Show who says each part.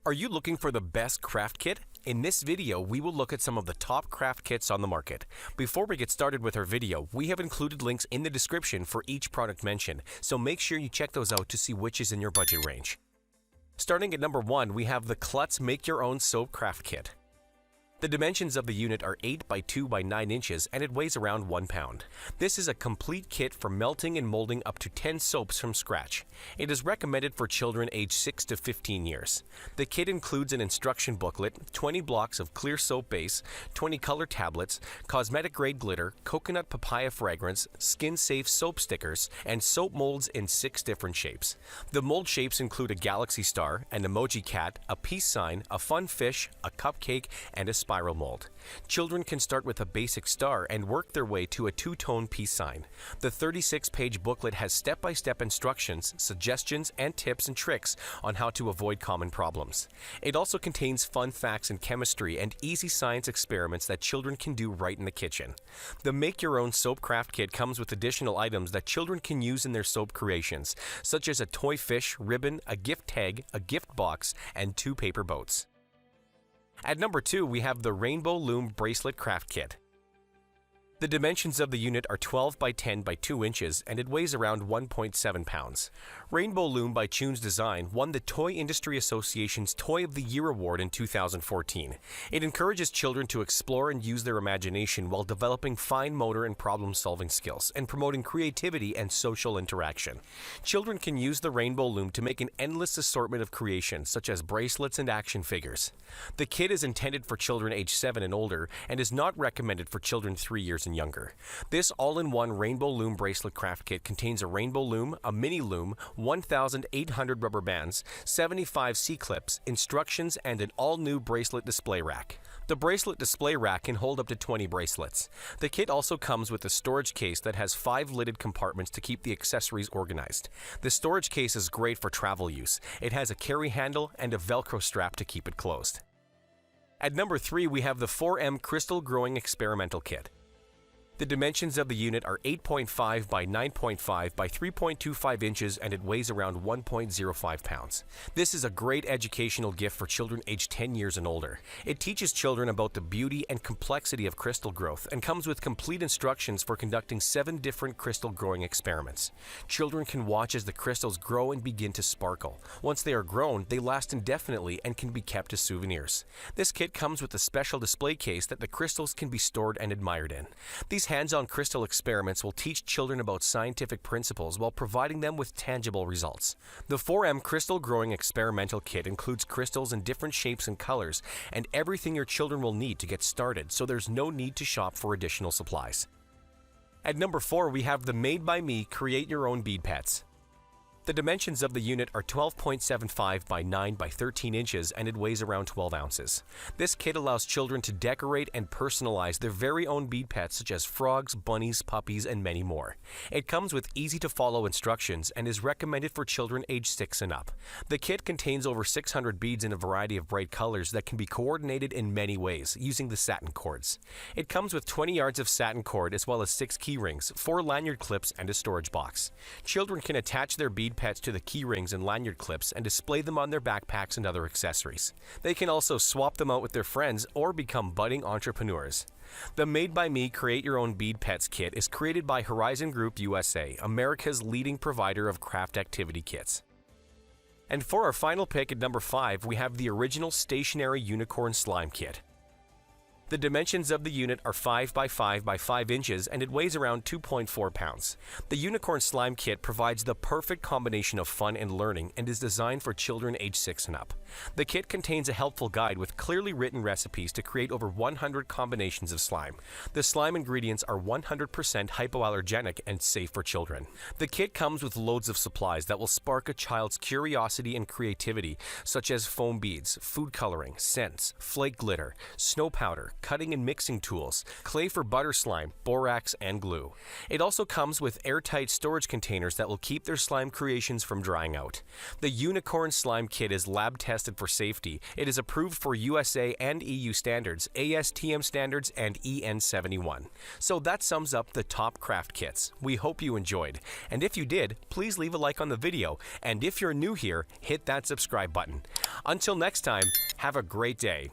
Speaker 1: Are you looking for the best craft kit? In this video, we will look at some of the top craft kits on the market. Before we get started with our video, we have included links in the description for each product mentioned, so make sure you check those out to see which is in your budget range. Starting at number 1, we have the Klutz Make Your Own Soap Craft Kit. The dimensions of the unit are 8 by 2 by 9 inches and it weighs around 1 pound. This is a complete kit for melting and molding up to 10 soaps from scratch. It is recommended for children aged 6 to 15 years. The kit includes an instruction booklet, 20 blocks of clear soap base, 20 color tablets, cosmetic grade glitter, coconut papaya fragrance, skin-safe soap stickers, and soap molds in 6 different shapes. The mold shapes include a galaxy star, an emoji cat, a peace sign, a fun fish, a cupcake, and a spiral mold. Children can start with a basic star and work their way to a two-tone peace sign. The 36-page booklet has step-by-step instructions, suggestions, and tips and tricks on how to avoid common problems. It also contains fun facts in chemistry and easy science experiments that children can do right in the kitchen. The Make Your Own Soap Craft Kit comes with additional items that children can use in their soap creations, such as a toy fish, ribbon, a gift tag, a gift box, and 2 paper boats. At number 2, we have the Rainbow Loom Bracelet Craft Kit. The dimensions of the unit are 12 by 10 by 2 inches and it weighs around 1.7 pounds. Rainbow Loom by Chune's Design won the Toy Industry Association's Toy of the Year Award in 2014. It encourages children to explore and use their imagination while developing fine motor and problem-solving skills and promoting creativity and social interaction. Children can use the Rainbow Loom to make an endless assortment of creations such as bracelets and action figures. The kit is intended for children aged 7 and older and is not recommended for children 3 years and younger. This all-in-one Rainbow Loom Bracelet Craft Kit contains a rainbow loom, a mini loom, 1,800 rubber bands, 75 C-clips, instructions, and an all-new bracelet display rack. The bracelet display rack can hold up to 20 bracelets. The kit also comes with a storage case that has 5 lidded compartments to keep the accessories organized. The storage case is great for travel use. It has a carry handle and a Velcro strap to keep it closed. At number 3, we have the 4M Crystal Growing Experimental Kit. The dimensions of the unit are 8.5 by 9.5 by 3.25 inches and it weighs around 1.05 pounds. This is a great educational gift for children aged 10 years and older. It teaches children about the beauty and complexity of crystal growth and comes with complete instructions for conducting 7 different crystal growing experiments. Children can watch as the crystals grow and begin to sparkle. Once they are grown, they last indefinitely and can be kept as souvenirs. This kit comes with a special display case that the crystals can be stored and admired in. These hands-on crystal experiments will teach children about scientific principles while providing them with tangible results. The 4M Crystal Growing Experimental Kit includes crystals in different shapes and colors and everything your children will need to get started, so there's no need to shop for additional supplies. At number 4, we have the Made by Me Create Your Own Bead Pets. The dimensions of the unit are 12.75 by 9 by 13 inches and it weighs around 12 ounces. This kit allows children to decorate and personalize their very own bead pets such as frogs, bunnies, puppies, and many more. It comes with easy-to-follow instructions and is recommended for children aged 6 and up. The kit contains over 600 beads in a variety of bright colors that can be coordinated in many ways using the satin cords. It comes with 20 yards of satin cord as well as 6 key rings, 4 lanyard clips, and a storage box. Children can attach their bead pets to the key rings and lanyard clips and display them on their backpacks and other accessories. They can also swap them out with their friends or become budding entrepreneurs. The Made by Me Create Your Own Bead Pets kit is created by Horizon Group USA, America's leading provider of craft activity kits. And for our final pick at number 5, we have the original Stationery Unicorn Slime Kit. The dimensions of the unit are 5 by 5 by 5 inches and it weighs around 2.4 pounds. The Unicorn Slime Kit provides the perfect combination of fun and learning and is designed for children aged 6 and up. The kit contains a helpful guide with clearly written recipes to create over 100 combinations of slime. The slime ingredients are 100% hypoallergenic and safe for children. The kit comes with loads of supplies that will spark a child's curiosity and creativity, such as foam beads, food coloring, scents, flake glitter, snow powder, cutting and mixing tools, clay for butter slime, borax, and glue. It also comes with airtight storage containers that will keep their slime creations from drying out. The Unicorn Slime Kit is lab tested for safety. It is approved for USA and EU standards, ASTM standards, and EN71. So that sums up the top craft kits. We hope you enjoyed. And if you did, please leave a like on the video. And if you're new here, hit that subscribe button. Until next time, have a great day.